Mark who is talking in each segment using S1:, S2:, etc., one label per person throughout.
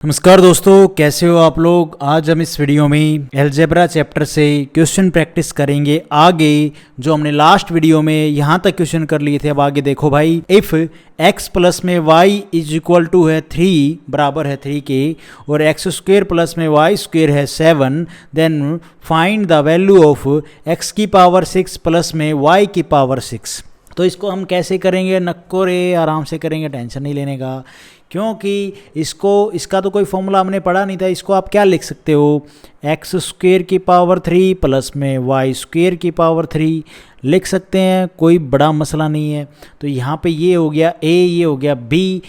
S1: नमस्कार दोस्तों, कैसे हो आप लोग। आज हम इस वीडियो में अलजेब्रा चैप्टर से क्वेश्चन प्रैक्टिस करेंगे। आगे जो हमने लास्ट वीडियो में यहाँ तक क्वेश्चन कर लिए थे, अब आगे देखो भाई। इफ़ x प्लस में y इज इक्वल टू है 3 बराबर है 3 के, और x स्क्वेयर प्लस में y स्क्वेयर है 7, then find the value of x की पावर 6 प्लस में y की पावर 6। तो इसको हम कैसे करेंगे, नक्को रे, आराम से करेंगे, टेंशन नहीं लेने का, क्योंकि इसका तो कोई फॉर्मूला हमने पढ़ा नहीं था। इसको आप क्या लिख सकते हो, एक्स स्क्वेयर की पावर 3 प्लस में वाई स्क्वेयर की पावर 3 लिख सकते हैं, कोई बड़ा मसला नहीं है। तो यहाँ पे ये हो गया a, ये हो गया b,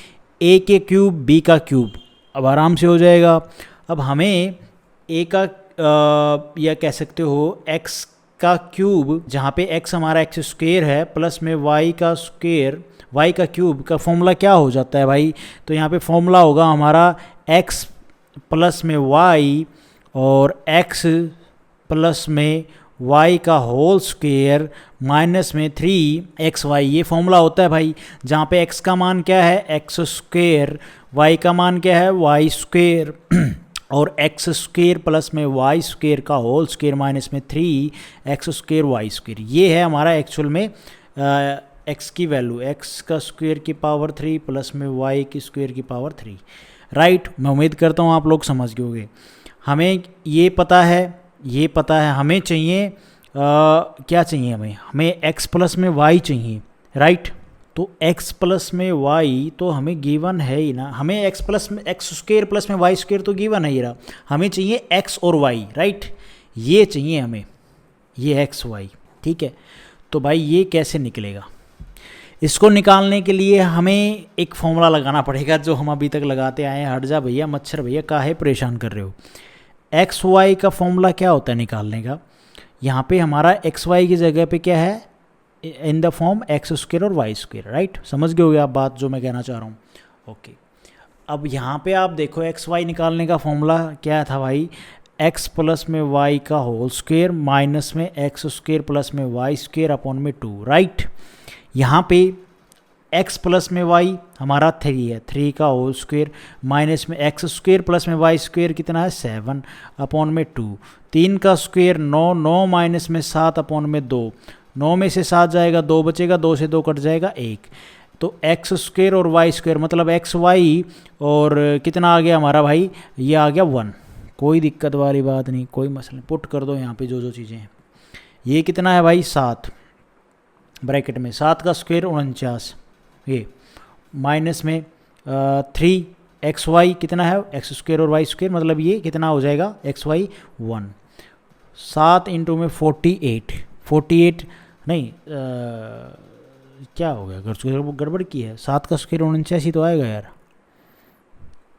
S1: a के क्यूब b का क्यूब, अब आराम से हो जाएगा। अब हमें a का या कह सकते हो x का क्यूब, जहाँ पे x हमारा x स्क्वेयर है प्लस में y का स्क्वेयर, y का क्यूब का फॉर्मूला क्या हो जाता है भाई। तो यहाँ पे फॉर्मूला होगा हमारा x प्लस में y और x प्लस में y का होल स्क्वेयर माइनस में 3xy, ये फॉर्मूला होता है भाई। जहाँ पे x का मान क्या है, x स्क्वेयर, y का मान क्या है, y स्क्वेयर, और एक्स स्क्वेयर प्लस में वाई स्क्वेयर का होल स्क्वेयर माइनस में 3x स्क्वेयर वाई स्क्वेयर, ये है हमारा एक्चुअल में एक्स की वैल्यू, एक्स का स्क्वेयर की पावर 3 प्लस में वाई की स्क्वेयर की पावर 3। राइट, मैं उम्मीद करता हूँ आप लोग समझ गए होंगे। हमें ये पता है, हमें चाहिए क्या चाहिए, हमें एक्स प्लस में वाई चाहिए। राइट, तो x प्लस में y तो हमें गिवन है ही ना, हमें x प्लस में एक्स स्क्वेयर प्लस में वाई स्क्वेयर तो गिवन है ही रहा, हमें चाहिए x और y। राइट, ये चाहिए हमें, ये x y, ठीक है। तो भाई ये कैसे निकलेगा, इसको निकालने के लिए हमें एक फॉर्मूला लगाना पड़ेगा जो हम अभी तक लगाते आए हैं। हट जा भैया, मच्छर भैया, काहे परेशान कर रहे हो। एक्स वाई का फॉर्मूला क्या होता है निकालने का, यहाँ पे हमारा एक्स वाई की जगह पे क्या है, in the form x square और वाई स्क्वेयर। राइट, समझ गए होगे आप बात जो मैं कहना चाह रहा हूँ। ओके, अब यहाँ पे आप देखो एक्स वाई निकालने का फॉर्मूला क्या था भाई, एक्स प्लस में वाई का होल स्क्वेयर माइनस में एक्स स्क्वेयर प्लस में वाई स्क्वेयर अपॉन में 2। राइट, यहाँ पे x प्लस में y हमारा 3 है, 3 का होल स्क्वेयर माइनस में एक्स स्क्वेयर प्लस में वाई स्क्वेयर कितना है 7 अपॉन में 2, 3 का स्क्वेयर 9, 9 माइनस में 7 अपॉन में 2, 9 में से 7 जाएगा, 2 बचेगा, 2 से 2 कट जाएगा 1। तो एक्स स्क्वेयर और वाई स्क्वेयर मतलब एक्स वाई, और कितना आ गया हमारा भाई, ये आ गया 1। कोई दिक्कत वाली बात नहीं, कोई मसला नहीं, पुट कर दो यहाँ पे जो चीज़ें हैं। ये कितना है भाई 7, ब्रैकेट में 7 का स्क्वेयर 49, ये माइनस में 3xy कितना है, एक्स स्क्वेयर और वाई स्क्वेयर, मतलब ये कितना हो जाएगा xy 1। 7 इंटू में 48 नहीं, क्या हो गया, गड़बड़ की है, 7 का स्क्वेयर 49 ही तो आएगा यार।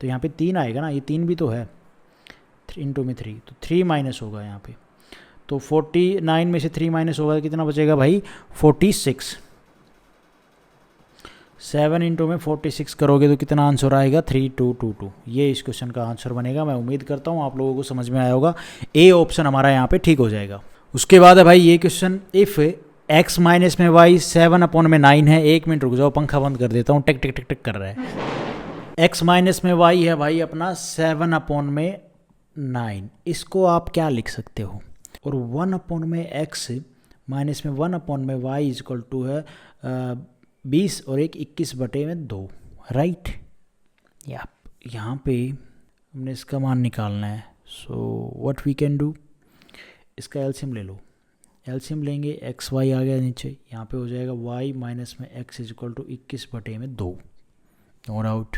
S1: तो यहाँ पे 3 आएगा ना, ये 3 भी तो है, 3 इंटू में 3, तो 3 माइनस होगा यहाँ पे। तो 49 में से 3 माइनस होगा तो कितना बचेगा भाई 46। 7 इंटू में 46 करोगे तो कितना आंसर आएगा 3222। ये इस क्वेश्चन का आंसर बनेगा। मैं उम्मीद करता हूँ आप लोगों को समझ में आया होगा। ए ऑप्शन हमारा यहाँ पे ठीक हो जाएगा। उसके बाद है भाई ये क्वेश्चन, इफ़ x माइनस में y 7 अपॉन में 9 है। 1 मिनट रुक जाओ, पंखा बंद कर देता हूँ, टिक टिक टिक टिक कर रहा है। x माइनस में y है भाई अपना 7 अपॉन में 9, इसको आप क्या लिख सकते हो, और 1 अपॉन में x माइनस में 1 अपॉन में y इज इक्वल टू है 20 और 21 बटे में 2। राइट, या यहाँ पे हमने इसका मान निकालना है। So what we can do, इसका एलसीएम ले लो, एलसीएम लेंगे, एक्स वाई आ गया नीचे, यहाँ पे हो जाएगा y माइनस में x इज इक्वल टू 21 बटे में 2। No doubt.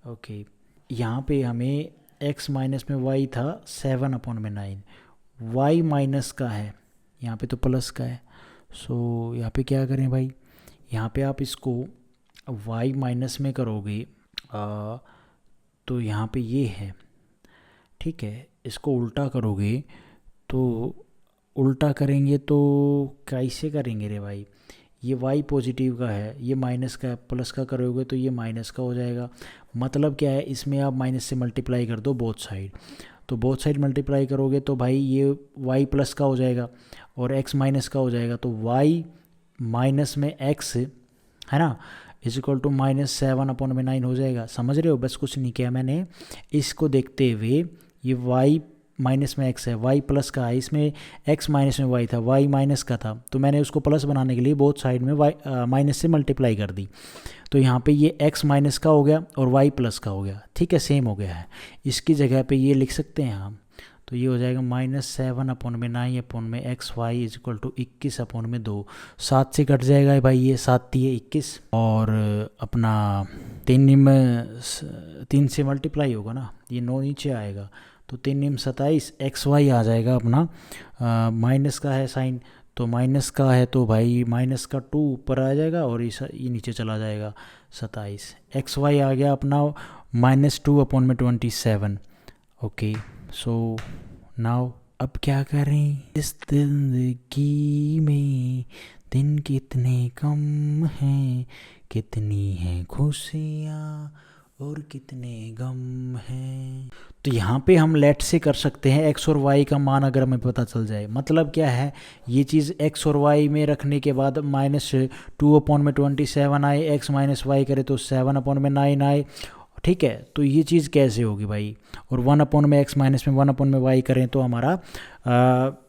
S1: ओके, यहाँ पे हमें x माइनस में y था 7 अपॉन में 9, y माइनस का है, यहाँ पे तो प्लस का है। सो यहाँ पे क्या करें भाई, यहाँ पे आप इसको y माइनस में करोगे तो यहाँ पे ये है, ठीक है। इसको उल्टा करोगे तो उल्टा करेंगे तो कैसे करेंगे रे भाई, ये y पॉजिटिव का है, ये माइनस का है, प्लस का करोगे तो ये माइनस का हो जाएगा। मतलब क्या है, इसमें आप माइनस से मल्टीप्लाई कर दो बोथ साइड, तो बोथ साइड मल्टीप्लाई करोगे तो भाई ये y प्लस का हो जाएगा और x माइनस का हो जाएगा। तो y माइनस में x है ना, इज इक्वल टू -7/9 हो जाएगा। समझ रहे हो, बस कुछ नहीं किया मैंने। इसको देखते हुए ये y माइनस में x है, y प्लस का है, इसमें x माइनस में y था, y माइनस का था, तो मैंने उसको प्लस बनाने के लिए बोथ साइड में y माइनस से मल्टीप्लाई कर दी। तो यहाँ पे ये x माइनस का हो गया और y प्लस का हो गया, ठीक है, सेम हो गया है। इसकी जगह पे ये लिख सकते हैं हम, तो ये हो जाएगा -7/9 x y is equal to 21/2। 7 से कट जाएगा भाई, ये 7×3 = 21, और अपना 3 से मल्टीप्लाई होगा ना, ये 9 नीचे आएगा, तो 3×9 = 27, एक्स वाई आ जाएगा अपना। माइनस का है साइन, तो माइनस का है तो भाई माइनस का 2 ऊपर आ जाएगा और ये नीचे चला जाएगा 27। एक्स वाई आ गया अपना -2/27। ओके, सो नाउ अब क्या करें, इस जिंदगी में दिन कितने कम हैं, कितनी हैं खुशियाँ और कितने गम हैं। तो यहाँ पे हम लेट से कर सकते हैं x और y का मान अगर हमें पता चल जाए। मतलब क्या है, ये चीज़ x और y में रखने के बाद -2/27 आए, x माइनस वाई करे तो 7/9 आए, ठीक है। तो ये चीज़ कैसे होगी भाई, और 1/x माइनस में 1/y करें तो हमारा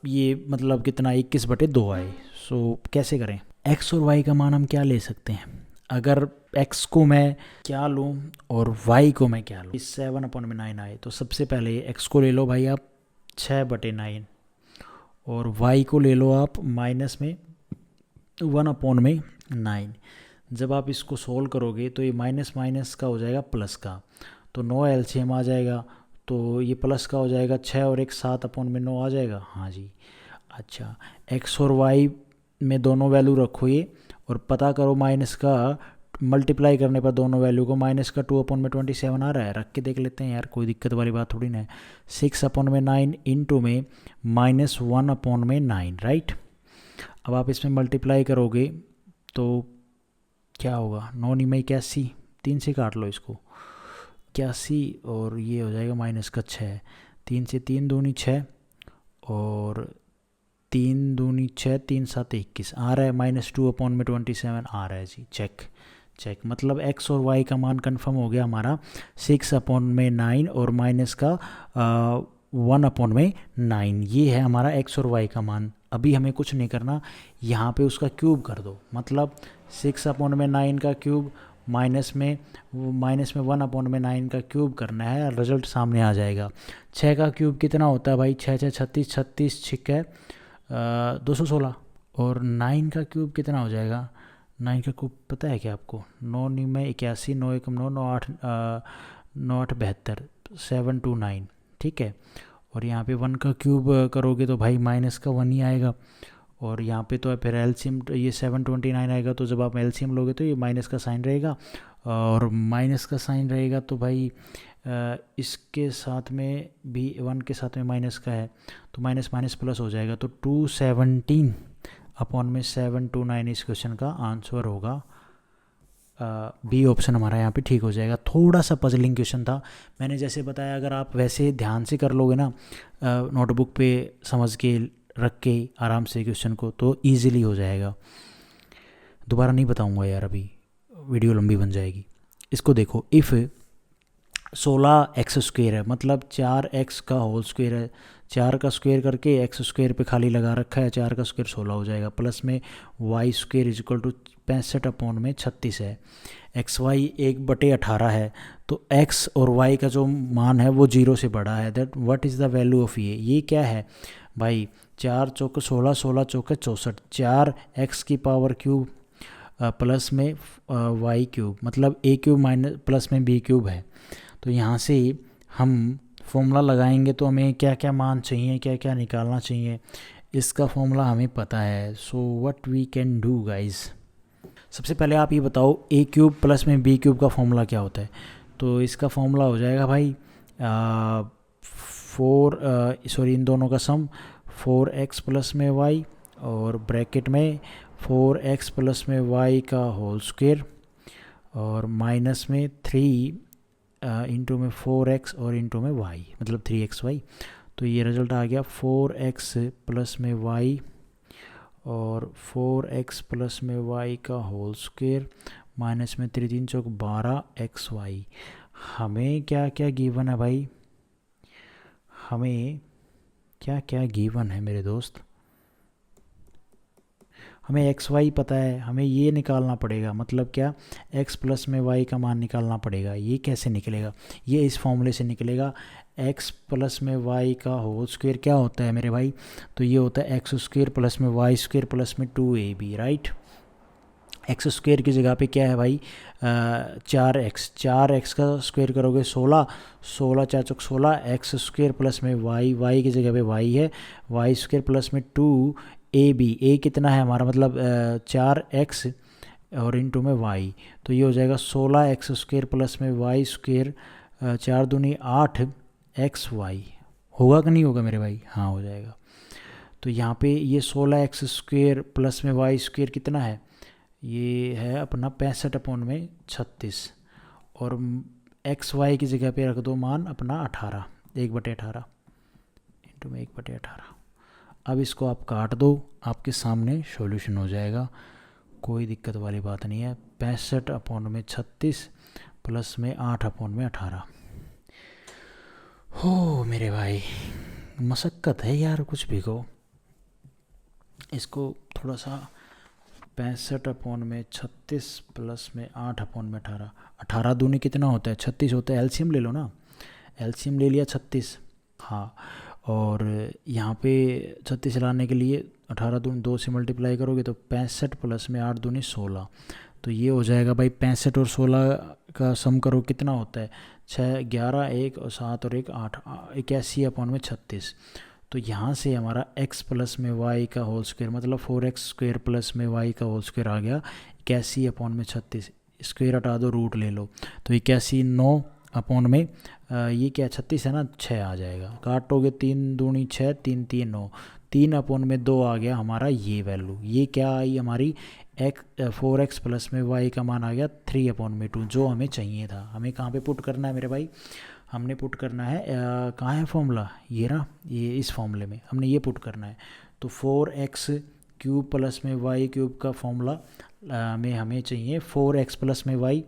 S1: ये मतलब कितना 21/2 आए। सो कैसे करें, x और y का मान हम क्या ले सकते हैं, अगर x को मैं क्या लूँ और y को मैं क्या लूँ, इस 7/9 आए, तो सबसे पहले x को ले लो भाई आप 6/9 और y को ले लो आप माइनस में 1/9। जब आप इसको सोल्व करोगे तो ये माइनस माइनस का हो जाएगा प्लस का, तो 9 एलसीएम आ जाएगा, तो ये प्लस का हो जाएगा 6 और 1 7/9 आ जाएगा। हाँ जी, अच्छा, x और y में दोनों वैल्यू रखो ये, और पता करो माइनस का मल्टीप्लाई करने पर दोनों वैल्यू को, माइनस का 2/27 आ रहा है, रख के देख लेते हैं यार, कोई दिक्कत वाली बात थोड़ी ना है। 6/9 इंटू में -1/9, राइट। अब आप इसमें मल्टीप्लाई करोगे तो क्या होगा, 9 में 81, 3 से काट लो इसको, 81, और ये हो जाएगा माइनस का 6, 3 से 3 दूनी 6 और 3 दूनी 6, 3 7 21 आ रहा है, -2/27 आ रहा है जी। चेक चेक, मतलब x और y का मान कंफर्म हो गया हमारा 6/9 और माइनस का 1/9, ये है हमारा x और y का मान। अभी हमें कुछ नहीं करना, यहाँ पे उसका क्यूब कर दो, मतलब 6/9 का क्यूब माइनस में 1/9 का क्यूब करना है, रिजल्ट सामने आ जाएगा। 6 का क्यूब कितना होता है भाई, 6 6 36, 36 6 है 216, और 9 का क्यूब कितना हो जाएगा, 9 का क्यूब पता है क्या आपको, 9 में 81, 9 1 9 9 8 9 8 72, 729, ठीक है। और यहाँ पे 1 का क्यूब करोगे तो भाई माइनस का 1 ही आएगा, और यहाँ पे तो फिर एलसीएम ये 729 आएगा, तो जब आप एलसीएम लोगे तो ये माइनस का साइन रहेगा, और माइनस का साइन रहेगा तो भाई इसके साथ में भी 1 के साथ में माइनस का है, तो माइनस माइनस प्लस हो जाएगा, तो 217/729 इस क्वेश्चन का आंसर होगा। बी ऑप्शन हमारा यहाँ पे ठीक हो जाएगा। थोड़ा सा पजलिंग क्वेश्चन था, मैंने जैसे बताया, अगर आप वैसे ध्यान से कर लोगे ना, नोटबुक पे समझ के रख के आराम से क्वेश्चन को, तो ईजिली हो जाएगा। दोबारा नहीं बताऊंगा यार, अभी वीडियो लंबी बन जाएगी। इसको देखो, इफ़ 16x² है, मतलब 4x का होल स्क्वायर है, 4 का स्क्वायर करके x² पे खाली लगा रखा है, 4 का स्क्वायर 16 हो जाएगा, प्लस में y² इज इक्वल टू 65/36 है, xy 1/18 है, तो x और y का जो मान है वो 0 से बड़ा है। That what is the value of ये क्या है भाई, 4 चौके 16, 16 चौके 64, 4x की पावर क्यूब प्लस में y क्यूब, मतलब a क्यूब माइनस प्लस में b क्यूब है। तो यहाँ से हम फॉर्मूला लगाएंगे तो हमें क्या क्या मान चाहिए, क्या क्या निकालना चाहिए, इसका फॉर्मूला हमें पता है। So what we can do guys, सबसे पहले आप ये बताओ a क्यूब प्लस में b क्यूब का फॉर्मूला क्या होता है। तो इसका फॉर्मूला हो जाएगा भाई इन दोनों का सम 4x प्लस में y और ब्रैकेट में 4x प्लस में y का होल स्क्वायर और माइनस में 3 इंटू में 4x और इंटू में y, मतलब 3xy। तो ये रिजल्ट आ गया 4x प्लस में y और 4x प्लस में y का होल स्क्वायर माइनस में 3 3 चौक 12 एक्स वाई। हमें क्या क्या गिवन है भाई, हमें क्या क्या गिवन है मेरे दोस्त, हमें एक्स वाई पता है, हमें ये निकालना पड़ेगा। मतलब क्या, एक्स प्लस में वाई का मान निकालना पड़ेगा। ये कैसे निकलेगा, ये इस फॉर्मूले से निकलेगा। एक्स प्लस में वाई का होल स्क्वायर क्या होता है मेरे भाई, तो ये होता है एक्स स्क्वायर प्लस में वाई स्क्वायर प्लस में 2ab, राइट। एक्स स्क्वायर की जगह पे क्या है भाई, 4x का स्क्वायर करोगे 16, 16 4 चौक 16, एक्स स्क्वायर प्लस में वाई की जगह पे वाई है, वाई स्क्वायर प्लस में 2ab, ए कितना है हमारा, मतलब 4x और इंटू में y, तो ये हो जाएगा 16 एक्स स्क्वायर प्लस में वाई स्क्वायर, 4 दूनी 8 एक्स वाई। होगा कि नहीं होगा मेरे भाई, हाँ हो जाएगा। तो यहाँ पे ये 16 एक्स स्क्वायर प्लस में वाई स्क्वायर कितना है, ये है अपना 65/36, और एक्स वाई की जगह पे रख दो मान अपना 18, 1/18 इंटू में 1/18। अब इसको आप काट दो, आपके सामने सॉल्यूशन हो जाएगा, कोई दिक्कत वाली बात नहीं है। 65/36 प्लस में 8/18। हो मेरे भाई, मशक्क़त है यार कुछ भी को। इसको थोड़ा सा 65/36 प्लस में 8/18, 18 दूनी कितना होता है 36 होता है, एलसीएम ले लो ना, एलसीएम ले लिया 36, हाँ। और यहाँ पे 36 लाने के लिए 18 दूनी 2 से मल्टीप्लाई करोगे तो 65 प्लस में 8 दूनी 16, तो ये हो जाएगा भाई 65 और 16 का सम करो कितना होता है 6, 11, 1 और 7 और 1 8, 81/36। तो यहाँ से हमारा x प्लस में y का होल स्क्वायर मतलब 4x स्क्वायर प्लस में y का होल स्क्वायर आ गया 81/36। स्क्वायर हटा दो, रूट ले लो, तो 81 9 ये क्या 36 है ना, 6 आ जाएगा। काटोगे 3 दूनी 6, 3 3 9, 3/2 आ गया हमारा ये वैल्यू। ये क्या आई हमारी 4x प्लस में y का मान आ गया 3/2, जो हमें चाहिए था। हमें कहाँ पे पुट करना है मेरे भाई, हमने पुट करना है कहाँ है फॉर्मूला, ये ना, ये इस फॉर्मूले में हमने ये पुट करना है। तो 4x क्यूब प्लस में वाई क्यूब का फॉर्मूला में हमें चाहिए 4x प्लस में वाई,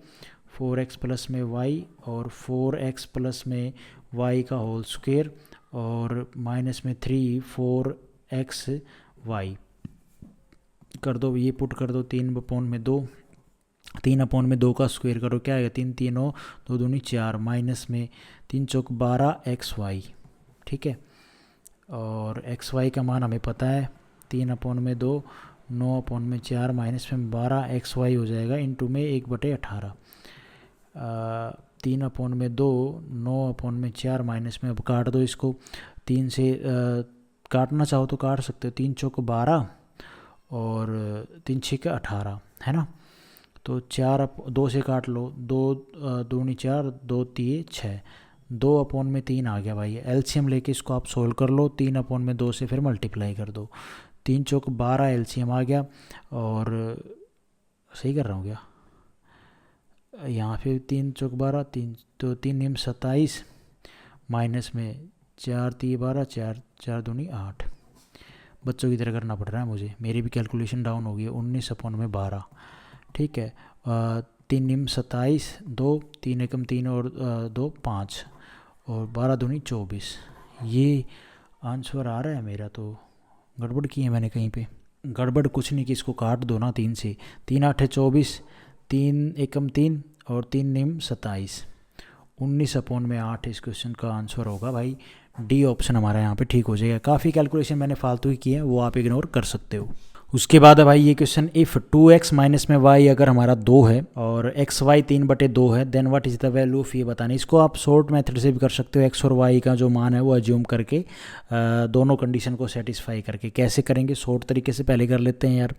S1: 4x प्लस में वाई और 4x प्लस में वाई का होल स्क्वायर और माइनस में 3 4x वाई कर दो, ये पुट कर दो 3/2, 3/2 का स्क्वायर करो क्या आएगा 3 3 9, 2 दूनी 4, माइनस में 3 चौक 12 एक्स वाई, ठीक है। और एक्स वाई का मान हमें पता है 3/2, 9/4 माइनस में 12 एक्स वाई हो जाएगा इंटू में 1/18। 3/2, 9/4 माइनस में, अब काट दो इसको, 3 से काटना चाहो तो काट सकते हो, 3 चौक 12 और 3 6 18 है ना। तो 4 2 से काट लो, 2 दूनी 4, 2 3 6, 2/3 आ गया भाई। एलसीएम लेके इसको आप सोल्व कर लो, 3/2 से फिर मल्टीप्लाई कर दो, 3 चौक 12 एलसीएम आ गया। और सही कर रहा हूँ क्या, यहाँ पे 3 चौक 12, 3 तो 3 निम 27 माइनस में 4 3 12, 4 4 दूनी 8। बच्चों की तरह करना पड़ रहा है मुझे, मेरी भी कैलकुलेशन डाउन हो गई है। 19/12, ठीक है। 3 निम 27, 2 3 एकम 3 और 2 5 और 12 दूनी 24। ये आंसर आ रहा है मेरा, तो गड़बड़ की है मैंने कहीं पे। गड़बड़ कुछ नहीं कि इसको काट दो ना 3 से, 3 8 24, 3 एकम 3 और 3 निम 27, 19/8 इस क्वेश्चन का आंसर होगा भाई। डी ऑप्शन हमारा यहाँ पे ठीक हो जाएगा। काफ़ी कैलकुलेशन मैंने फालतू ही की है, वो आप इग्नोर कर सकते हो। उसके बाद है भाई ये क्वेश्चन, इफ़ 2x माइनस में y अगर हमारा 2 है और एक्स वाई 3/2 है, then what is the value of, ये बताना। इसको आप शॉर्ट मेथड से भी कर सकते हो, x और y का जो मान है वो अज्यूम करके दोनों कंडीशन को सेटिस्फाई करके। कैसे करेंगे, शॉर्ट तरीके से पहले कर लेते हैं यार।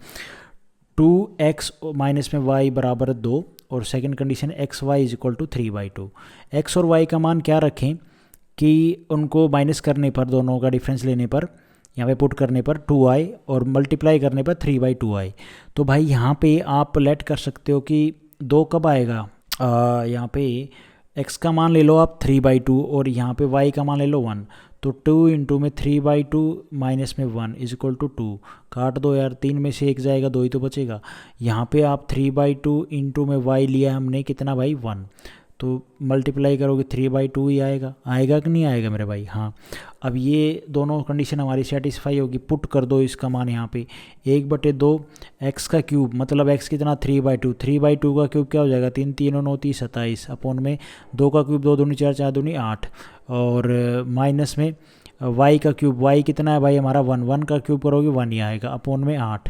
S1: 2x माइनस में y बराबर 2 और second condition x y is equal to 3/2। X और y का मान क्या रखें कि उनको माइनस करने पर, दोनों का डिफरेंस लेने पर, यहाँ पे पुट करने पर 2i और मल्टीप्लाई करने पर 3/2i। तो भाई यहाँ पे आप लेट कर सकते हो कि 2 कब आएगा, यहाँ पे x का मान ले लो आप 3/2 और यहाँ पे y का मान ले लो 1, तो 2 इंटू में 3/2 माइनस में 1 इज इक्वल टू 2। काट दो यार, 3 में से 1 जाएगा, 2 ही तो बचेगा। यहाँ पे आप 3/2 इंटू में y लिया हमने कितना भाई 1, तो मल्टीप्लाई करोगे 3/2 ही आएगा। आएगा कि नहीं आएगा मेरे भाई? हाँ। अब ये दोनों कंडीशन हमारी सेटिस्फाई होगी। पुट कर दो इसका मान यहाँ पे 1/2 एक्स का क्यूब, मतलब एक्स कितना 3/2, 3/2 का क्यूब क्या हो जाएगा 3 3 9 30 27 अपॉन में 2 का क्यूब 2 दूनी 4 4 दूनी 8 और माइनस में y का क्यूब, y कितना है भाई हमारा 1, 1 का क्यूब करोगे 1 ही आएगा अपॉन में 8।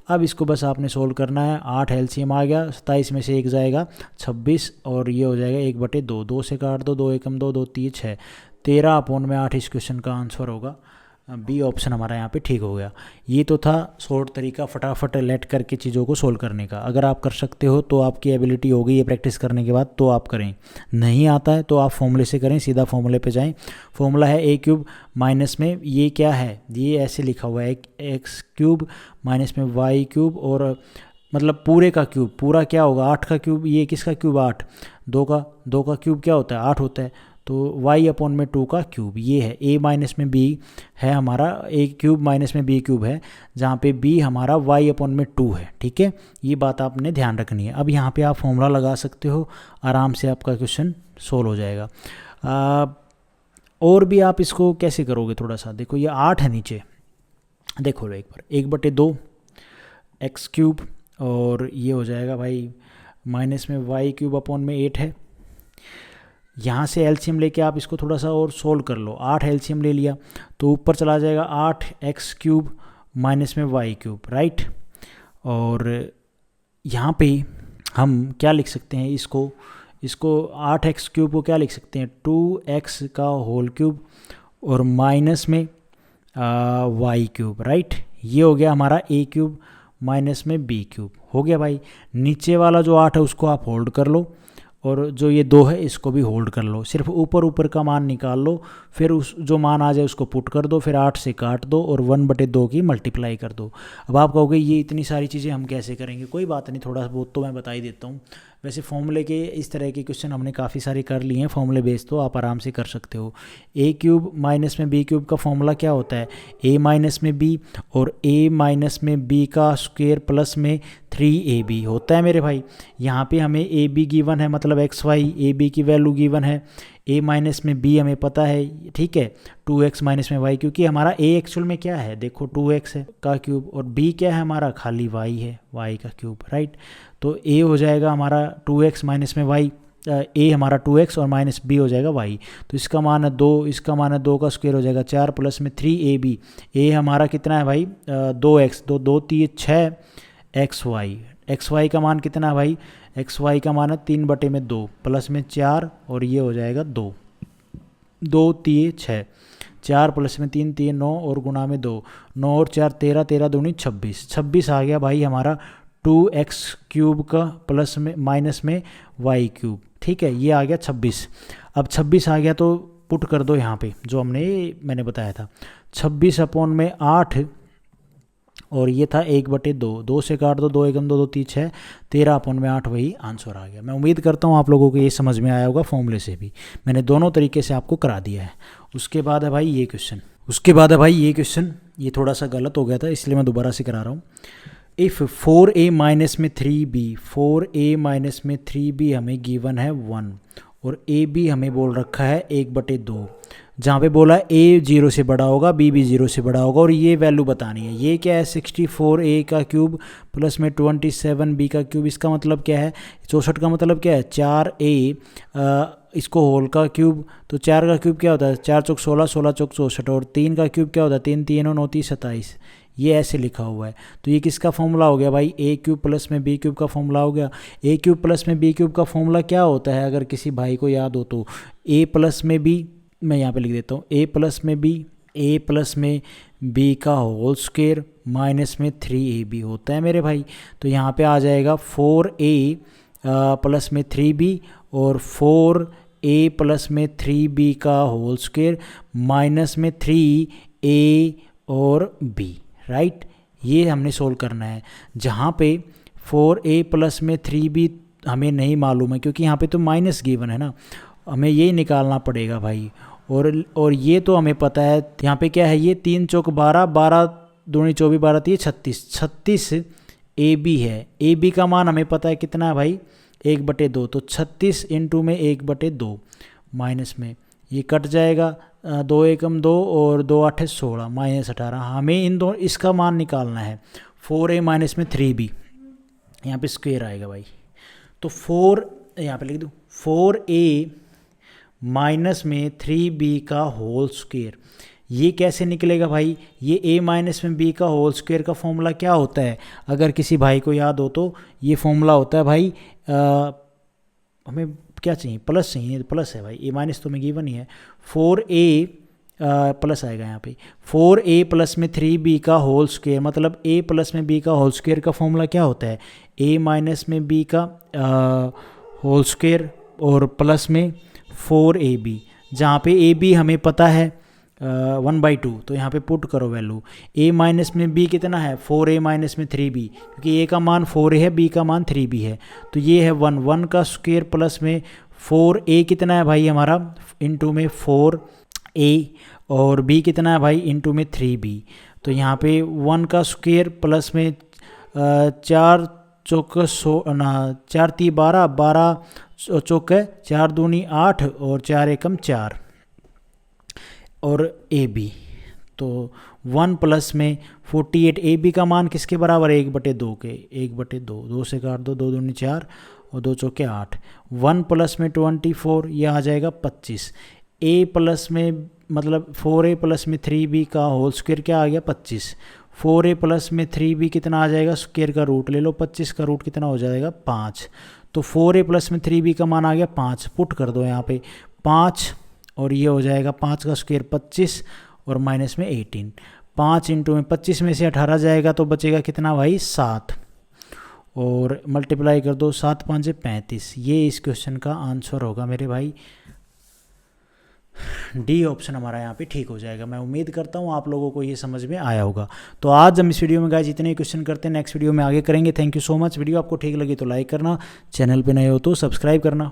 S1: अब इसको बस आपने सोल्व करना है। 8 एलसीएम आ गया, 27 में से 1 जाएगा 26 और ये हो जाएगा 1/2, 2 से काट दो, 2 एकम 2, 2 3 6, 13 अपॉन में 8 इस क्वेश्चन का आंसर होगा। बी ऑप्शन हमारा यहाँ पे ठीक हो गया। ये तो था शॉर्ट तरीका फटाफट लेट करके चीज़ों को सोल्व करने का। अगर आप कर सकते हो तो आपकी एबिलिटी होगी ये प्रैक्टिस करने के बाद, तो आप करें। नहीं आता है तो आप फॉर्मूले से करें, सीधा फॉर्मूले पे जाएं। फॉर्मूला है a क्यूब माइनस में ये क्या है, ये ऐसे लिखा हुआ है एक्स क्यूब माइनस में वाई क्यूब और मतलब पूरे का क्यूब, पूरा क्या होगा 8 का क्यूब, ये किसका क्यूब 8, 2 का क्यूब क्या होता है 8 होता है, तो y अपॉन में 2 का क्यूब। ये है a माइनस में b है हमारा, a क्यूब माइनस में b क्यूब है, जहाँ पे b हमारा y अपॉन में 2 है। ठीक है, ये बात आपने ध्यान रखनी है। अब यहाँ पे आप फॉर्मूला लगा सकते हो, आराम से आपका क्वेश्चन सोल्व हो जाएगा। और भी आप इसको कैसे करोगे, थोड़ा सा देखो, ये 8 है नीचे, देखो एक बार 1/2 एक्स क्यूब और ये हो जाएगा भाई माइनस में वाई क्यूब अपॉन में 8 है। यहाँ से एलसीएम लेके आप इसको थोड़ा सा और सोल्व कर लो। 8 एलसीएम ले लिया तो ऊपर चला जाएगा 8 एक्स क्यूब माइनस में वाई क्यूब, राइट। और यहाँ पे हम क्या लिख सकते हैं, इसको 8 एक्स क्यूब को क्या लिख सकते हैं 2x का होल क्यूब और माइनस में वाई क्यूब, राइट। ये हो गया हमारा a क्यूब माइनस में b क्यूब, हो गया भाई। नीचे वाला जो 8 है उसको आप होल्ड कर लो और जो ये 2 है इसको भी होल्ड कर लो, सिर्फ ऊपर का मान निकाल लो, फिर उस जो मान आ जाए उसको पुट कर दो, फिर 8 से काट दो और 1/2 की मल्टीप्लाई कर दो। अब आप कहोगे ये इतनी सारी चीज़ें हम कैसे करेंगे, कोई बात नहीं, थोड़ा बहुत तो मैं बता ही देता हूँ। वैसे फॉर्मूले के इस तरह के क्वेश्चन हमने काफ़ी सारे कर लिए हैं, फॉर्मूले बेस तो आप आराम से कर सकते हो। a क्यूब माइनस में b क्यूब का फॉर्मूला क्या होता है, a माइनस में b और a माइनस में b का स्क्वायर प्लस में 3ab होता है मेरे भाई। यहाँ पे हमें a b गिवन है, मतलब एक्स वाई ए बी की वैल्यू गिवन है, a माइनस में b हमें पता है, ठीक है, 2x माइनस में y, क्योंकि हमारा a एक्चुअल में क्या है देखो 2x है का क्यूब और b क्या है हमारा खाली y है, y का क्यूब, राइट। तो a हो जाएगा हमारा 2x माइनस में y, a हमारा 2x और माइनस b हो जाएगा y, तो इसका मान है 2, इसका मान है 2 का स्क्वायर हो जाएगा 4 प्लस में 3ab, a हमारा कितना है भाई 2x, 2 2 3 6 xy, xy का मान कितना है भाई, xy का मान है 3/2 प्लस में 4 और ये हो जाएगा 2, 2 3 6, 4 प्लस में 3 3 9 और गुणा में 2, 9 और 4 13, 13 दूनी 26, 26 आ गया भाई हमारा 2x क्यूब का प्लस में माइनस में y क्यूब, ठीक है, ये आ गया 26। अब 26 आ गया तो पुट कर दो यहाँ पे जो मैंने बताया था, 26 अपॉन में 8 और ये था 1/2, 2 से काट दो, 2 एकम 2 2 3 6, 13 अपॉन में 8, वही आंसर आ गया। मैं उम्मीद करता हूँ आप लोगों को ये समझ में आया होगा, फॉर्मूले से भी मैंने दोनों तरीके से आपको करा दिया है। उसके बाद है भाई ये क्वेश्चन, ये थोड़ा सा गलत हो गया था इसलिए मैं दोबारा से करा रहा हूँ। इफ़ 4a माइनस में 3b, 4a माइनस में 3b हमें गिवन है 1 और a b हमें बोल रखा है 1/2, जहाँ पे बोला a 0 से बड़ा होगा, b भी 0 से बड़ा होगा और ये वैल्यू बतानी है। ये क्या है 64a का क्यूब प्लस में 27b का क्यूब, इसका मतलब क्या है 64 का मतलब क्या है 4a, इसको होल का क्यूब, तो 4 का क्यूब क्या होता है 4 चौक 16, 16 चौक 64 और 3 का क्यूब क्या होता है 3 3 9 30 27, ये ऐसे लिखा हुआ है। तो ये किसका फॉर्मूला हो गया भाई, a क्यूब प्लस में b क्यूब का फॉर्मूला हो गया। a क्यूब प्लस में b क्यूब का फॉर्मूला क्या होता है, अगर किसी भाई को याद हो तो a प्लस में b, मैं यहाँ पे लिख देता हूँ a प्लस में b का होल स्क्वायर माइनस में 3ab होता है मेरे भाई। तो यहाँ पे आ जाएगा 4a प्लस में 3b और 4a प्लस में 3b का होल स्क्वायर माइनस में 3a और b, राइट। ये हमने सोल्व करना है, जहाँ पे 4a प्लस में 3b हमें नहीं मालूम है क्योंकि यहाँ पे तो माइनस गिवन है ना, हमें यही निकालना पड़ेगा भाई। और ये तो हमें पता है, यहाँ पे क्या है, ये 3 चौक 12, 12 दूनी 24, 12 3 36, 36 ए बी है। ए बी का मान हमें पता है कितना है भाई, 1/2। तो 36 इंटू में 1/2 माइनस में ये कट जाएगा, 2 एकम 2 और 2 8 16 -18। हमें इन दो इसका मान निकालना है। 4a माइनस में 3b, यहाँ पे स्क्वेयर आएगा भाई। तो 4 यहाँ पे लिख दूँ, 4a माइनस में 3b का होल स्क्वेयर। ये कैसे निकलेगा भाई, ये a माइनस में b का होल स्क्वेयर का फॉर्मूला क्या होता है, अगर किसी भाई को याद हो तो ये फॉर्मूला होता है भाई, हमें क्या चाहिए, प्लस चाहिए, प्लस है भाई, a माइनस तो में गिवन ही है। 4a प्लस आएगा यहाँ पे, 4a प्लस में 3b का होल स्क्वेयर, मतलब a प्लस में b का होल स्क्वेयर का फॉर्मूला क्या होता है, a माइनस में b का होल स्क्वेयर और प्लस में 4ab, जहाँ पे ab हमें पता है 1/2। तो यहाँ पे पुट करो वैल्यू, a माइनस में b कितना है, 4a माइनस में 3b, क्योंकि a का मान 4a है, b का मान 3b है। तो ये है 1 का स्क्वेयर प्लस में 4a कितना है भाई हमारा, इंटू में 4a, और b कितना है भाई, इंटू में 3b। तो यहाँ पे 1 का स्क्वेयर प्लस में 4 चौक 4 × 12, 12 चौक 4 दूनी 8 और 4 एकम 4, और ए बी। तो 1 प्लस में 48, ए बी का मान किसके बराबर है, 1/2 के, 1/2, 2 से काट दो, 2 दूनी 4 और 2 चौके 8। 1 प्लस में 24, ये आ जाएगा 25। ए प्लस में मतलब 4a प्लस में 3b का होल स्क्वायर क्या आ गया, 25। 4a प्लस में 3b कितना आ जाएगा, स्क्वायर का रूट ले लो, 25 का रूट कितना हो जाएगा, 5। तो 4a प्लस में 3b का मान आ गया 5, पुट कर दो यहाँ पे 5, और ये हो जाएगा 5 का स्क्वायर 25 और माइनस में 18। 5 इंटू में 25 में से 18 जाएगा तो बचेगा कितना भाई, 7, और मल्टीप्लाई कर दो, 7 × 5 = 35। ये इस क्वेश्चन का आंसर होगा मेरे भाई, डी ऑप्शन हमारा यहाँ पे ठीक हो जाएगा। मैं उम्मीद करता हूँ आप लोगों को ये समझ में आया होगा। तो आज हम इस वीडियो में गाइस जितने क्वेश्चन करते हैं नेक्स्ट वीडियो में आगे करेंगे। Thank you so much. Video आपको ठीक लगी तो लाइक करना, चैनल पे नए हो तो सब्सक्राइब करना।